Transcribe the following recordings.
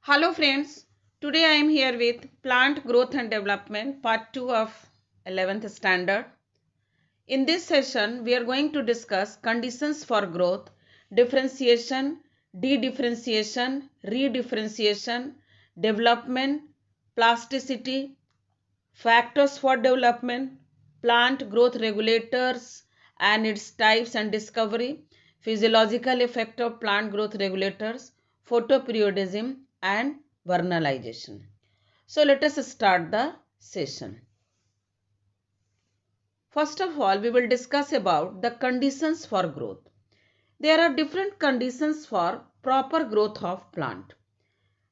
Hello friends, today I am here with Plant Growth and Development Part 2 of 11th Standard. In this session, we are going to discuss conditions for growth, differentiation, de-differentiation, redifferentiation, development, plasticity, factors for development, plant growth regulators and its types and discovery, physiological effect of plant growth regulators, photoperiodism and vernalization. So let us start the session. First of all, we will discuss about the conditions for growth. There are different conditions for proper growth of plant.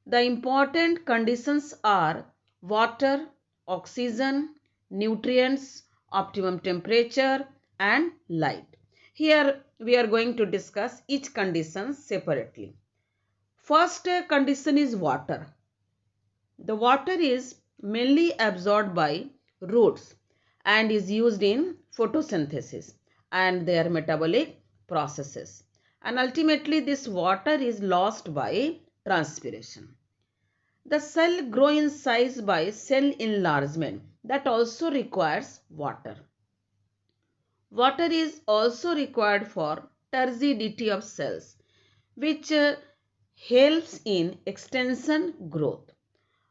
The important conditions are water, oxygen, nutrients, optimum temperature and light. Here we are going to discuss each condition separately. First condition is water. The water is mainly absorbed by roots and is used in photosynthesis and their metabolic processes. And ultimately this water is lost by transpiration. The cell grow in size by cell enlargement that also requires water. Water is also required for turgidity of cells which helps in extension growth.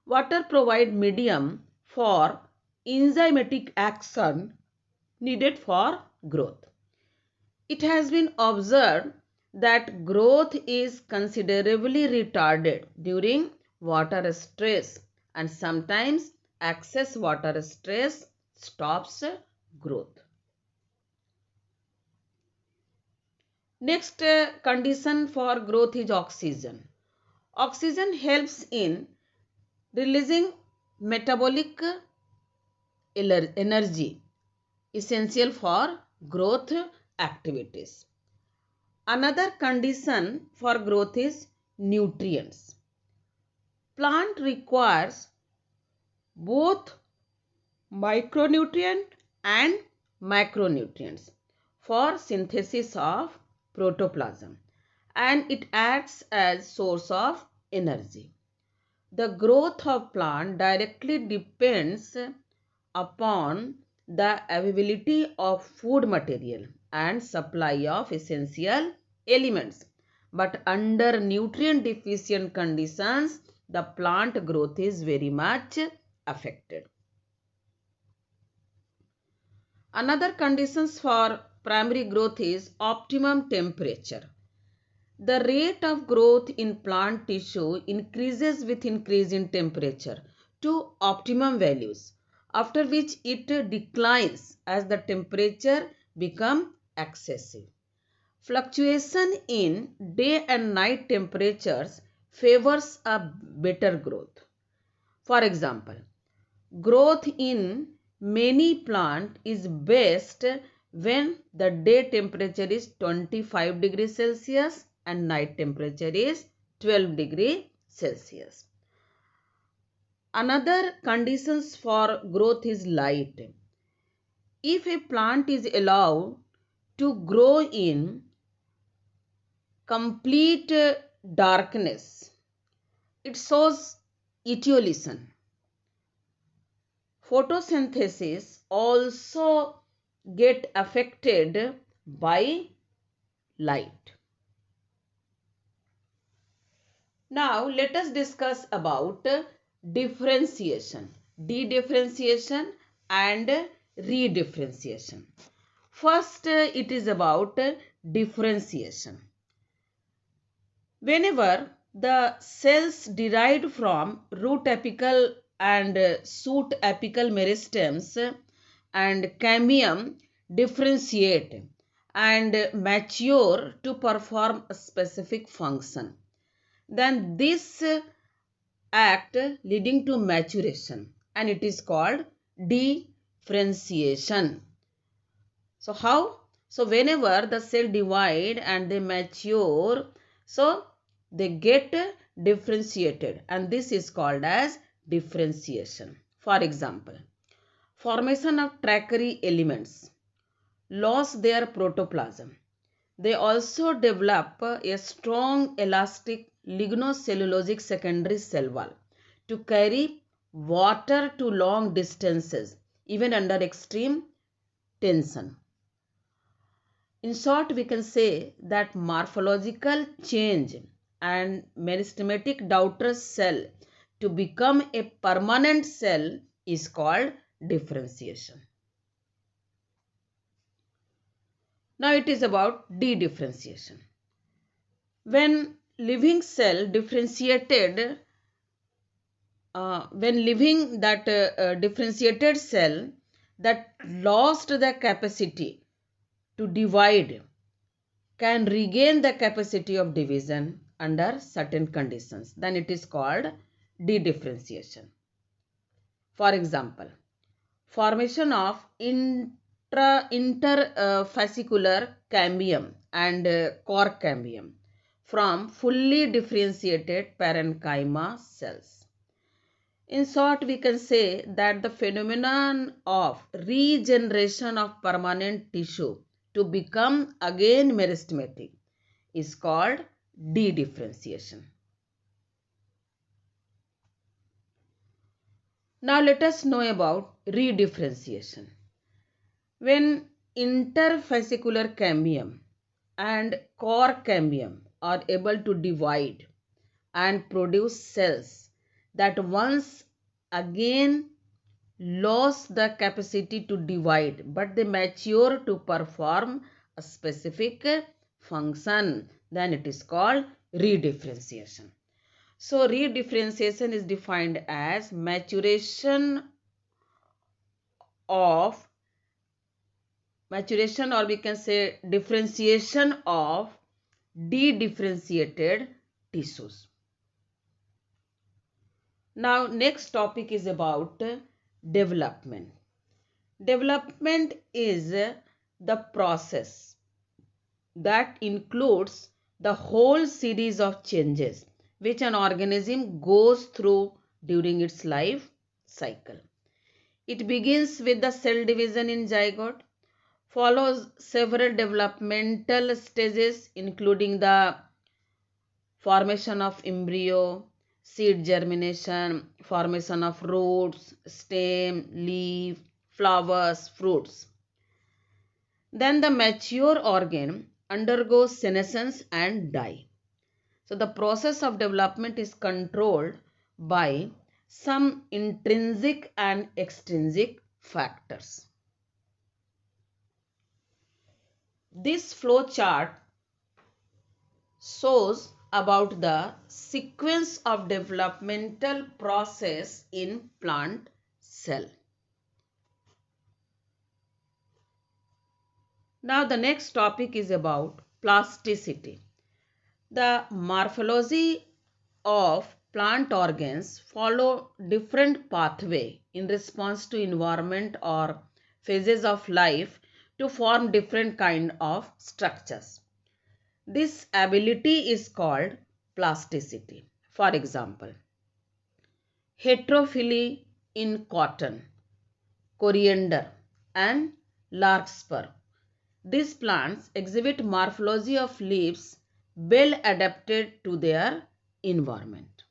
Water provides medium for enzymatic action needed for growth. It has been observed that growth is considerably retarded during water stress and sometimes excess water stress stops growth. Next condition for growth is oxygen. Oxygen helps in releasing metabolic energy essential for growth activities. Another condition for growth is nutrients. Plant requires both micronutrient and macronutrients for synthesis of protoplasm and it acts as source of energy. The growth of plant directly depends upon the availability of food material and supply of essential elements. But under nutrient deficient conditions, the plant growth is very much affected. Another conditions for primary growth is optimum temperature. The rate of growth in plant tissue increases with increase in temperature to optimum values, after which it declines as the temperature becomes excessive. Fluctuation in day and night temperatures favors a better growth. For example, growth in many plants is best when the day temperature is 25 degrees Celsius and night temperature is 12 degrees Celsius. Another conditions for growth is light. If a plant is allowed to grow in complete darkness, it shows etiolation. Photosynthesis also get affected by light. Now let us discuss about differentiation, de-differentiation and redifferentiation. First it is about differentiation. Whenever the cells derived from root apical and shoot apical meristems and cambium differentiate and mature to perform a specific function, then this act leading to maturation and it is called differentiation. So how? So whenever the cell divide and they mature, so they get differentiated and this is called as differentiation. For example, formation of tertiary elements lost their protoplasm. They also develop a strong elastic lignocellulosic secondary cell wall to carry water to long distances, even under extreme tension. In short, we can say that morphological change and meristematic daughter cell to become a permanent cell is called differentiation. Now it is about dedifferentiation. When living cell differentiated, differentiated cell that lost the capacity to divide can regain the capacity of division under certain conditions, then it is called dedifferentiation. For example, formation of interfascicular cambium and core cambium from fully differentiated parenchyma cells. In short, we can say that the phenomenon of regeneration of permanent tissue to become again meristematic is called dedifferentiation. Now let us know about redifferentiation. When interfascicular cambium and core cambium are able to divide and produce cells that once again lost the capacity to divide, but they mature to perform a specific function, then it is called redifferentiation. So redifferentiation is defined as maturation or we can say differentiation of dedifferentiated tissues. Now next topic is about development. Development is the process that includes the whole series of changes which an organism goes through during its life cycle. It begins with the cell division in zygote, follows several developmental stages including the formation of embryo, seed germination, formation of roots, stem, leaf, flowers, fruits. Then the mature organ undergoes senescence and die. So the process of development is controlled by some intrinsic and extrinsic factors. This flow chart shows about the sequence of developmental process in plant cell. Now the next topic is about plasticity. The morphology of plant organs follow different pathway in response to environment or phases of life to form different kind of structures. This ability is called plasticity. For example, heterophyly in cotton, coriander and larkspur. These plants exhibit morphology of leaves well adapted to their environment.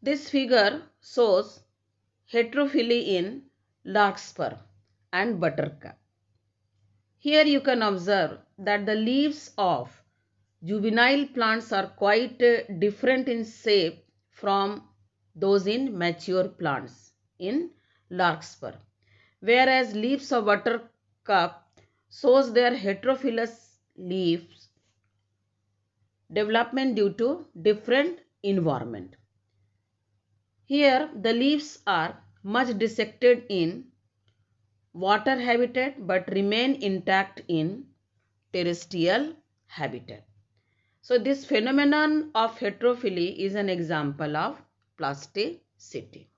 This figure shows heterophyly in larkspur and buttercup. Here you can observe that the leaves of juvenile plants are quite different in shape from those in mature plants in larkspur, whereas leaves of buttercup shows their heterophyllous leaves development due to different environment. Here the leaves are much dissected in water habitat but remain intact in terrestrial habitat. So this phenomenon of heterophyly is an example of plasticity.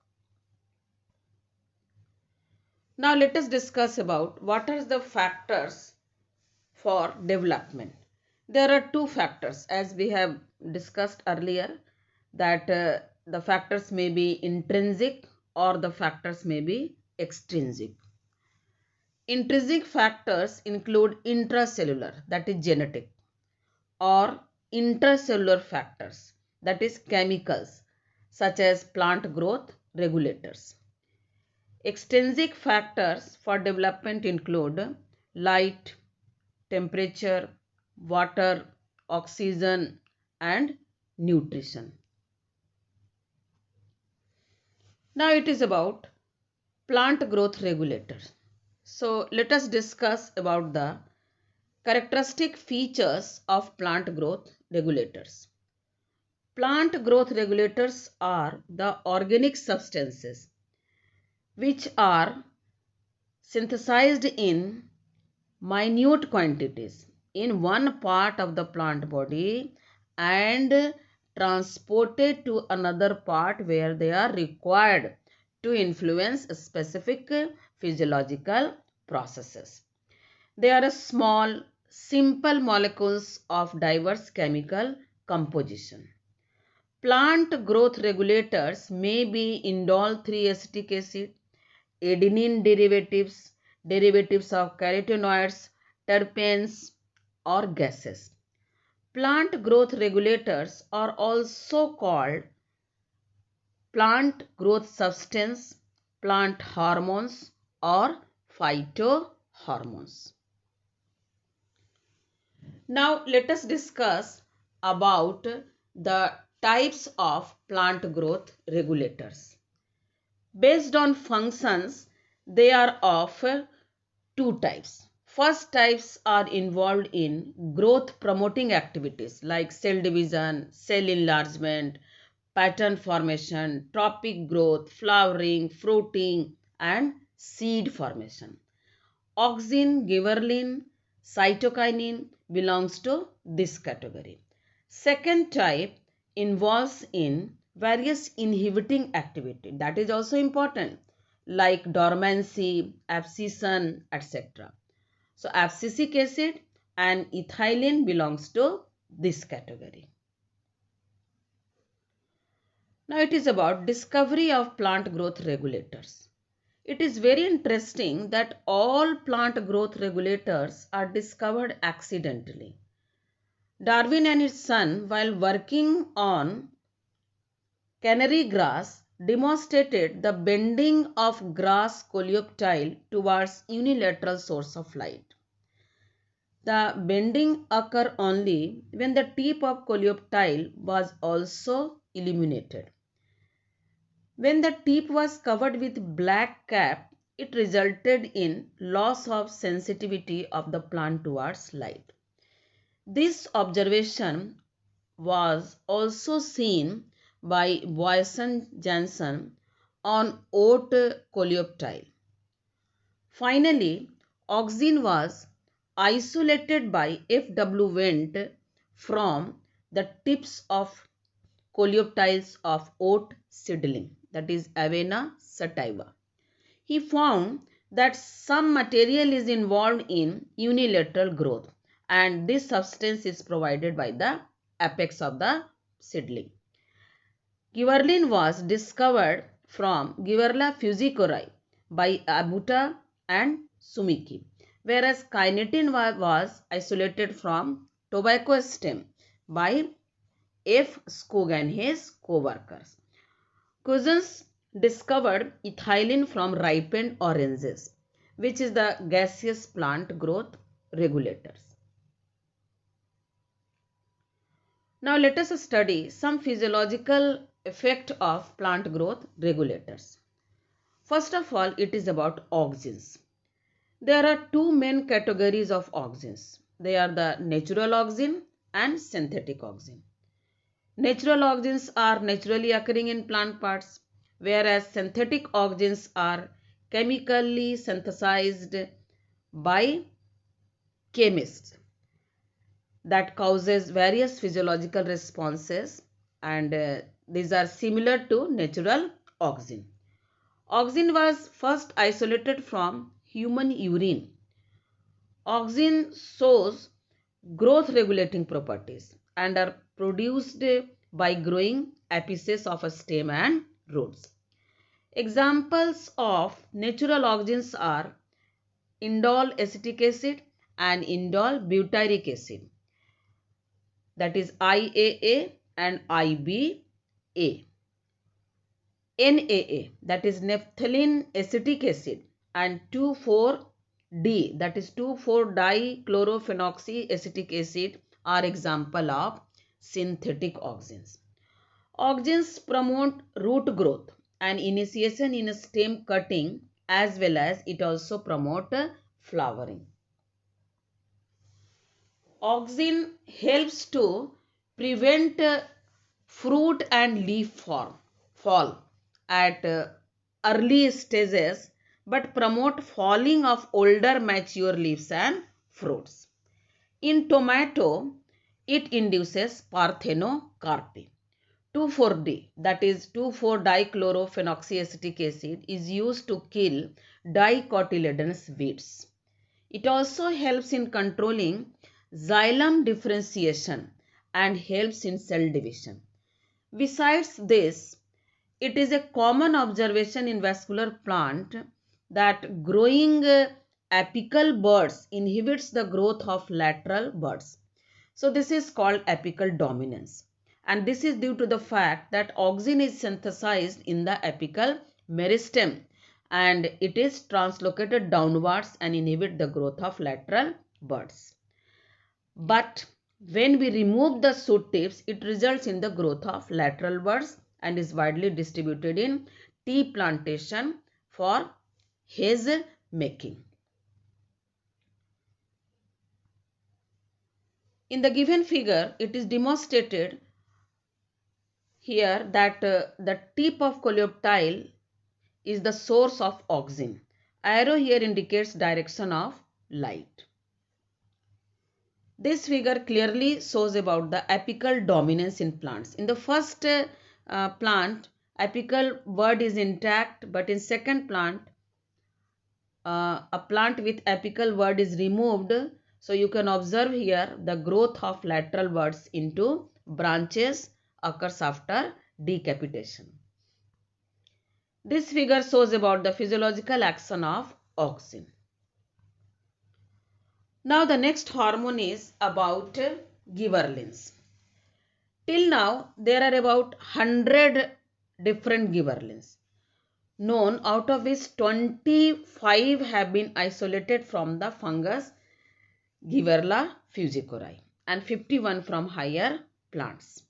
Now let us discuss about what are the factors for development. There are two factors as we have discussed earlier, that the factors may be intrinsic or the factors may be extrinsic. Intrinsic factors include intracellular, that is genetic, or intracellular factors, that is chemicals such as plant growth regulators. Extrinsic factors for development include light, temperature, water, oxygen, and nutrition. Now it is about plant growth regulators. So let us discuss about the characteristic features of plant growth regulators. Plant growth regulators are the organic substances which are synthesized in minute quantities in one part of the plant body and transported to another part where they are required to influence specific physiological processes. They are small, simple molecules of diverse chemical composition. Plant growth regulators may be indole 3-acetic acid, adenine derivatives, derivatives of carotenoids, terpenes, or gases. Plant growth regulators are also called plant growth substance, plant hormones, or phytohormones. Now let us discuss about the types of plant growth regulators. Based on functions, they are of two types. First types are involved in growth promoting activities like cell division, cell enlargement, pattern formation, tropic growth, flowering, fruiting, and seed formation. Auxin, giberellin, cytokinin belongs to this category. Second type involves in various inhibiting activity, that is also important, like dormancy, abscission, etc. So abscisic acid and ethylene belongs to this category. Now it is about discovery of plant growth regulators. It is very interesting that all plant growth regulators are discovered accidentally. Darwin and his son, while working on canary grass, demonstrated the bending of grass coleoptile towards unilateral source of light. The bending occurred only when the tip of coleoptile was also illuminated. When the tip was covered with black cap, it resulted in loss of sensitivity of the plant towards light. This observation was also seen by Boysen-Janssen on oat coleoptile. Finally, auxin was isolated by F.W. Wendt from the tips of coleoptiles of oat seedling, that is Avena sativa. He found that some material is involved in unilateral growth and this substance is provided by the apex of the seedling. Giberellin was discovered from Giberella fusicori by Abuta and Sumiki, whereas kinetin was isolated from tobacco stem by F. Skog and his co-workers. Cousins discovered ethylene from ripened oranges, which is the gaseous plant growth regulators. Now let us study some physiological effect of plant growth regulators. First of all, it is about auxins. There are two main categories of auxins. They are the natural auxin and synthetic auxin. Natural auxins are naturally occurring in plant parts, whereas synthetic auxins are chemically synthesized by chemists that causes various physiological responses, and these are similar to natural auxin. Auxin was first isolated from human urine. Auxin shows growth regulating properties and are produced by growing apices of a stem and roots. Examples of natural auxins are indole acetic acid and indole butyric acid. that is IAA and IBA. NAA, that is naphthalene acetic acid, and 2,4-D, that is 2,4-dichlorophenoxyacetic acid are example of synthetic auxins. Auxins promote root growth and initiation in stem cutting, as well as it also promote flowering. Auxin helps to prevent fruit and leaf fall at early stages, but promote falling of older mature leaves and fruits. In tomato, it induces parthenocarpy. 2,4-D, that is 2,4-dichlorophenoxyacetic acid, is used to kill dicotyledonous weeds. It also helps in controlling xylem differentiation and helps in cell division. Besides this, it is a common observation in vascular plant that growing apical buds inhibits the growth of lateral buds. So this is called apical dominance, and this is due to the fact that auxin is synthesized in the apical meristem and it is translocated downwards and inhibit the growth of lateral buds. But when we remove the shoot tips, it results in the growth of lateral buds and is widely distributed in tea plantation for haze making. In the given figure, it is demonstrated here that the tip of coleoptile is the source of auxin. Arrow here indicates direction of light. This figure clearly shows about the apical dominance in plants. In the first plant, apical bud is intact, but in second plant, a plant with apical bud is removed. So you can observe here the growth of lateral buds into branches occurs after decapitation. This figure shows about the physiological action of auxin. Now the next hormone is about giberellins. Till now there are about 100 different giberellins known, out of which 25 have been isolated from the fungus Giberella fusicori and 51 from higher plants.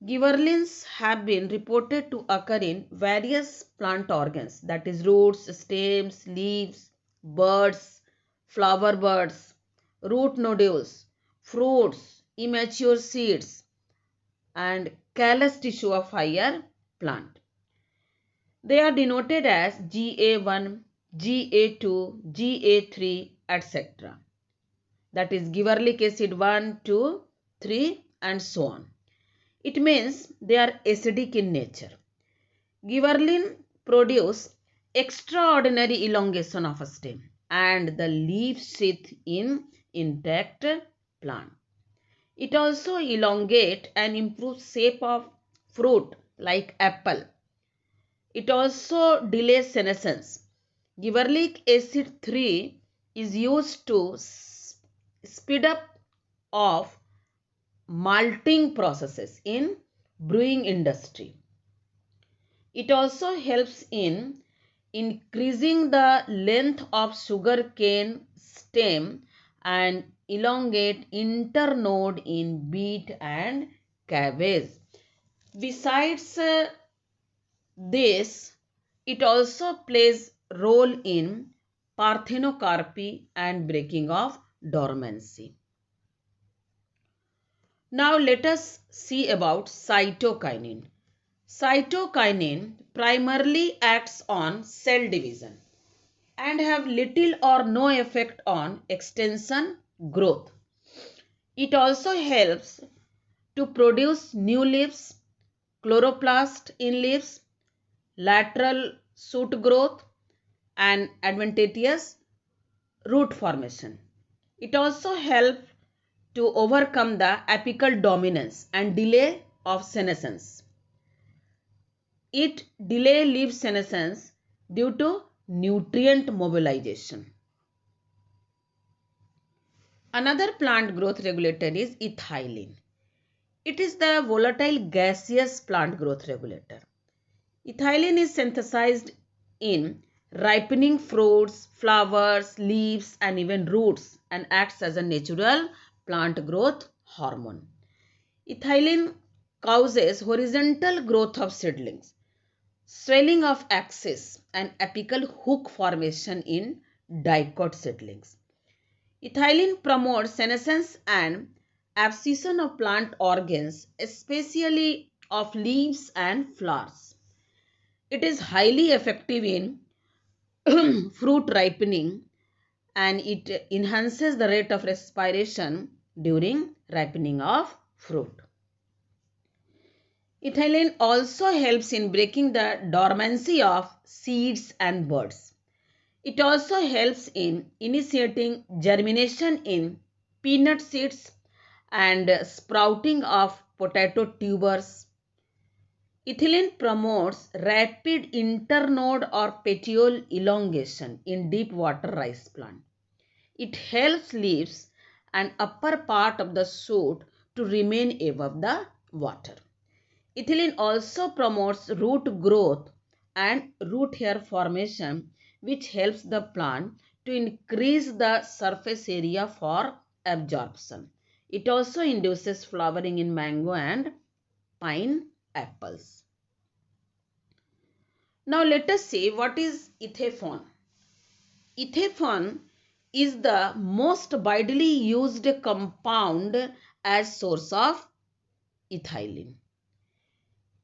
Giberellins have been reported to occur in various plant organs, that is roots, stems, leaves, buds, flower buds, root nodules, fruits, immature seeds, and callus tissue of higher plant. They are denoted as GA1, GA2, GA3, etc. That is gibberellic acid 1, 2, 3 and so on. It means they are acidic in nature. Gibberellin produce extraordinary elongation of a stem and the leaf sheath in intact plant. It also elongate and improve shape of fruit like apple. It also delays senescence. Gibberellic acid 3 is used to speed up of malting processes in brewing industry. It also helps in increasing the length of sugarcane stem and elongate internode in beet and cabbage. Besides this, it also plays role in parthenocarpy and breaking of dormancy. Now let us see about cytokinin. Cytokinin primarily acts on cell division and have little or no effect on extension growth. It also helps to produce new leaves, chloroplast in leaves, lateral shoot growth and advantageous root formation. It also helps to overcome the apical dominance and delay of senescence. It delay leaf senescence due to nutrient mobilization. Another plant growth regulator is ethylene. It is the volatile gaseous plant growth regulator. Ethylene is synthesized in ripening fruits, flowers, leaves, and even roots and acts as a natural plant growth hormone. Ethylene causes horizontal growth of seedlings, swelling of axis, and apical hook formation in dicot seedlings. Ethylene promotes senescence and abscission of plant organs, especially of leaves and flowers. It is highly effective in fruit ripening, and it enhances the rate of respiration during ripening of fruit. Ethylene also helps in breaking the dormancy of seeds and buds. It also helps in initiating germination in peanut seeds and sprouting of potato tubers. Ethylene promotes rapid internode or petiole elongation in deep water rice plant. It helps leaves and upper part of the shoot to remain above the water. Ethylene also promotes root growth and root hair formation, which helps the plant to increase the surface area for absorption. It also induces flowering in mango and pine apples. Now let us see what is ethafone. Ethafone is the most widely used compound as source of ethylene.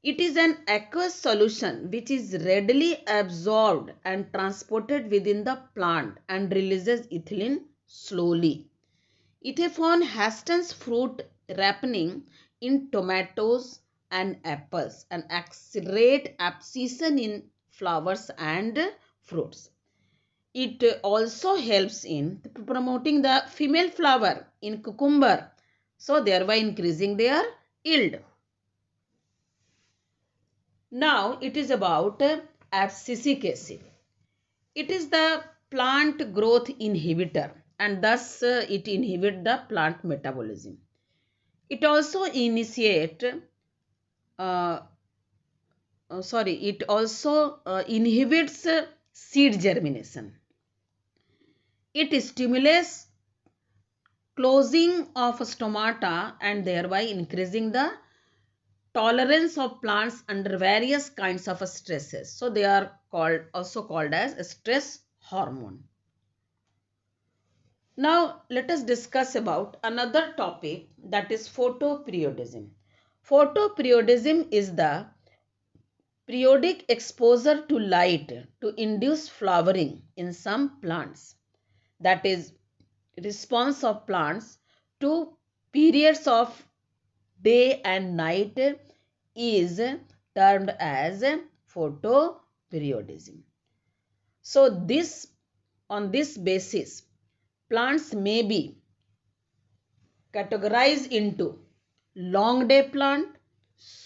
It is an aqueous solution which is readily absorbed and transported within the plant and releases ethylene slowly. Ethafone hastens fruit ripening in tomatoes and apples and accelerate abscission in flowers and fruits. It also helps in promoting the female flower in cucumber, so thereby increasing their yield. Now it is about abscisic acid. It is the plant growth inhibitor, and thus it inhibits the plant metabolism. It also initiate inhibits seed germination. It stimulates closing of stomata and thereby increasing the tolerance of plants under various kinds of stresses. So they are also called as a stress hormone. Now let us discuss about another topic, that is photoperiodism. Photoperiodism is the periodic exposure to light to induce flowering in some plants. That is response of plants to periods of day and night is termed as photoperiodism. So on this basis, plants may be categorized into long day plant,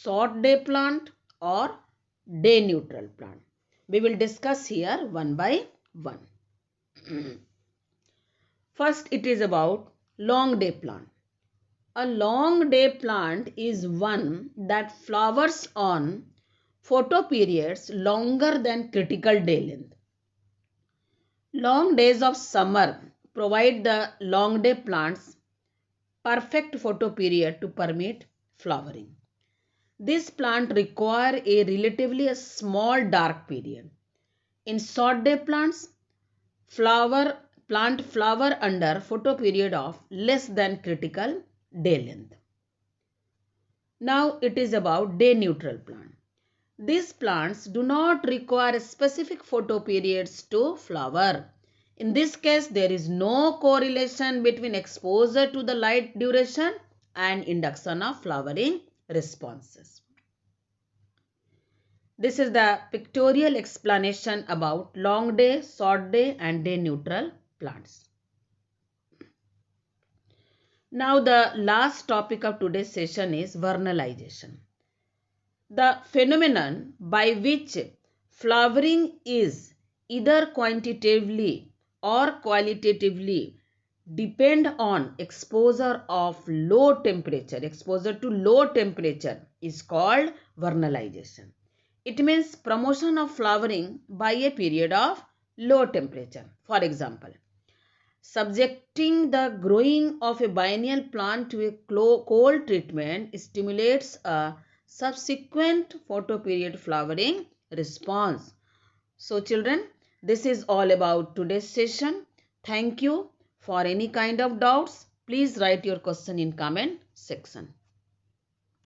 short day plant, or day neutral plant. We will discuss here one by one. First, it is about long day plant. A long day plant is one that flowers on photoperiods longer than critical day length. Long days of summer provide the long day plants perfect photoperiod to permit flowering. This plant require a relatively small dark period. In short day plants, plant flower under photoperiod of less than critical day length. Now it is about day neutral plant. These plants do not require specific photoperiods to flower. In this case, there is no correlation between exposure to the light duration and induction of flowering responses. This is the pictorial explanation about long day, short day and day neutral plants. Now the last topic of today's session is vernalization. The phenomenon by which flowering is either quantitatively or qualitatively depend on exposure of low temperature. Exposure to low temperature is called vernalization. It means promotion of flowering by a period of low temperature. For example, subjecting the growing of a biennial plant to a cold treatment stimulates a subsequent photoperiod flowering response. So children, this is all about today's session. Thank you. For any kind of doubts, please write your question in comment section.